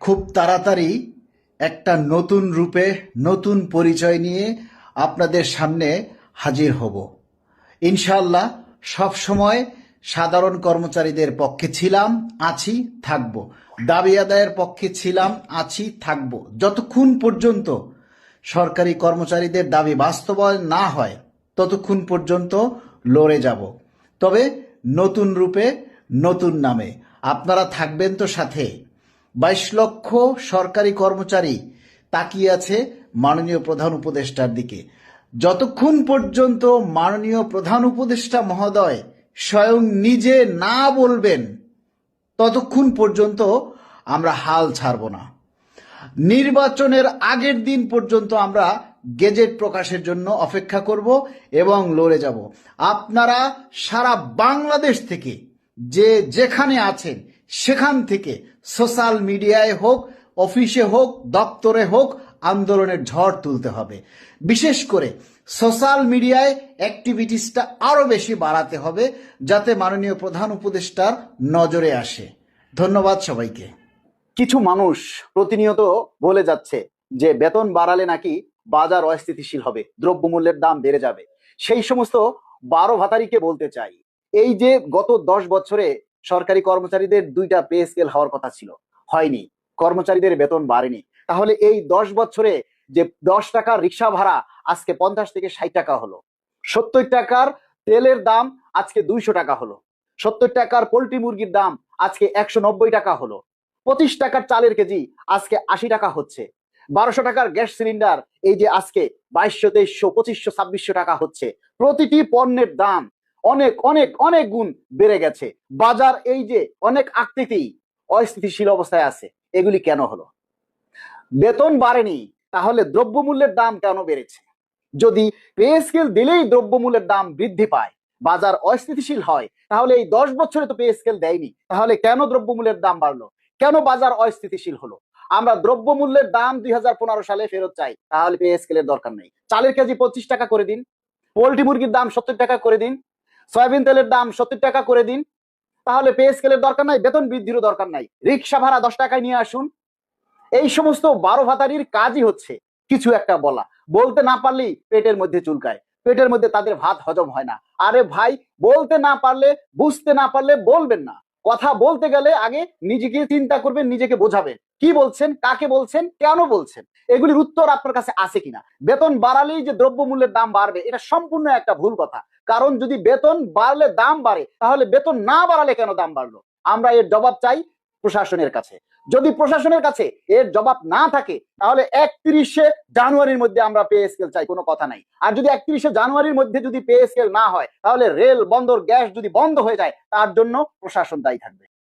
খুব তাড়াতাড়ি একটা নতুন রূপে নতুন পরিচয় নিয়ে আপনাদের সামনে হাজির হব। ইনশাআল্লাহ সবসময় সাধারণ কর্মচারীদের পক্ষে ছিলাম, আছি, থাকব। দাবি আদায়ের পক্ষে ছিলাম, আছি, থাকব। যতক্ষণ পর্যন্ত সরকারি কর্মচারীদের দাবি বাস্তবায়ন না হয় ততক্ষণ পর্যন্ত লড়ে যাব। তবে নতুন রূপে নতুন নামে আপনারা থাকবেন তো সাথে। 22 লক্ষ সরকারি কর্মচারী তাকিয়ে আছে মাননীয় প্রধান উপদেষ্টার দিকে। যতক্ষণ পর্যন্ত মাননীয় প্রধান উপদেষ্টা মহোদয় স্বয়ং নিজে না বলবেন ততক্ষণ পর্যন্ত আমরা হাল ছাড়ব না। নির্বাচনের আগের দিন পর্যন্ত আমরা গেজেট প্রকাশের জন্য অপেক্ষা করব এবং লড়ে যাব। আপনারা সারা বাংলাদেশ থেকে যে যেখানে আছেন সেখান থেকে সোশ্যাল মিডিয়ায় হোক, অফিসে হোক, দপ্তরে হোক, আন্দোলনের ঝড় তুলতে হবে। বিশেষ করে সোশ্যাল মিডিয়ায় অ্যাক্টিভিটিসটা আরো বেশি বাড়াতে হবে যাতে মাননীয় প্রধান উপদেষ্টার নজরে আসে। ধন্যবাদ সবাইকে। কিছু মানুষ প্রতিনিয়ত বলে যাচ্ছে যে বেতন বাড়ালে নাকি বাজার অস্থিতিশীল হবে, দ্রব্যমূল্যের দাম বেড়ে যাবে। সেই সমস্ত 12 ভাতারিকে বলতে চাই, এই যে গত 10 বছরে সরকারি কর্মচারীদের 2টা পে স্কেল হওয়ার কথা ছিল, হয়নি, কর্মচারীদের বেতন বাড়েনি। তাহলে এই 10 বছরে যে 10 টাকার রিক্সা ভাড়া আজকে 50 থেকে 60 টাকা হলো, 70 টাকার তেলের দাম আজকে 200 টাকা হলো, 70 টাকার পোল্ট্রি মুরগির দাম আজকে 190 টাকা হলো, 25 টাকার চালের কেজি আজকে 80 টাকা হচ্ছে, 1200 টাকার গ্যাস সিলিন্ডার এই যে আজকে 2200, 2300, 2500, 2600 টাকা হচ্ছে। প্রতিটি পণ্যের দাম অনেক অনেক অনেক গুণ বেড়ে গেছে। বাজার এই যে অনেক আকৃতি অস্থিতিশীল অবস্থায় আছে, এগুলি কেন হলো? বেতন বাড়েনি, তাহলে দ্রব্যমূল্যের দাম কেন বেড়েছে? যদি পে স্কেল দিলেই দ্রব্যমূল্যের দাম বৃদ্ধি পায়, বাজার অস্থিতিশীল হয়, তাহলে এই 10 বছরে তো পে স্কেল দেয়নি, তাহলে কেন দ্রব্যমূল্যের দাম বাড়লো? কেন বাজার অস্থিতিশীল হলো? আমরা দ্রব্যমূল্যের দাম 2015 সালে ফেরত চাই, তাহলে পে স্কেলের দরকার নেই। চালের কেজি 25 টাকা করে দিন, পোল্ট্রি মুরগির দাম 70 টাকা করে দিন, সয়াবিন তেলের দাম 70 টাকা করে দিন, তাহলে পে স্কেলের দরকার নাই, বেতন বৃদ্ধিরও দরকার নাই। রিক্সা ভাড়া 10 টাকায় নিয়ে আসুন। এই সমস্ত 12 ভাতারির কাজই হচ্ছে কিছু একটা বলা, বলতে না পারলেই পেটের মধ্যে চুলকায়, পেটের মধ্যে তাদের ভাত হজম হয় না। আরে ভাই, বলতে না পারলে, বুঝতে না পারলে বলবেন না। কথা বলতে গেলে আগে নিজেকে চিন্তা করবেন, নিজেকে বোঝাবেন কি বলছেন, কাকে বলছেন, কেন বলছেন, এগুলির উত্তর আপনার কাছে আছে কিনা। বেতন বাড়ালেই যে দ্রব্যমূল্যের দাম বাড়বে, এটা সম্পূর্ণ একটা ভুল কথা। কারণ যদি বেতন বাড়লে দাম বাড়ে, তাহলে বেতন না বাড়ালে কেন দাম বাড়লো? আমরা এর জবাব চাই প্রশাসনের কাছে। যদি প্রশাসনের কাছে এর জবাব না থাকে, তাহলে 31শে জানুয়ারির মধ্যে আমরা পে স্কেল চাই, কোনো কথা নাই। আর যদি 31শে জানুয়ারির মধ্যে যদি পে স্কেল না হয়, তাহলে রেল, বন্দর, গ্যাস যদি বন্ধ হয়ে যায়, তার জন্য প্রশাসন দায়ী থাকবে।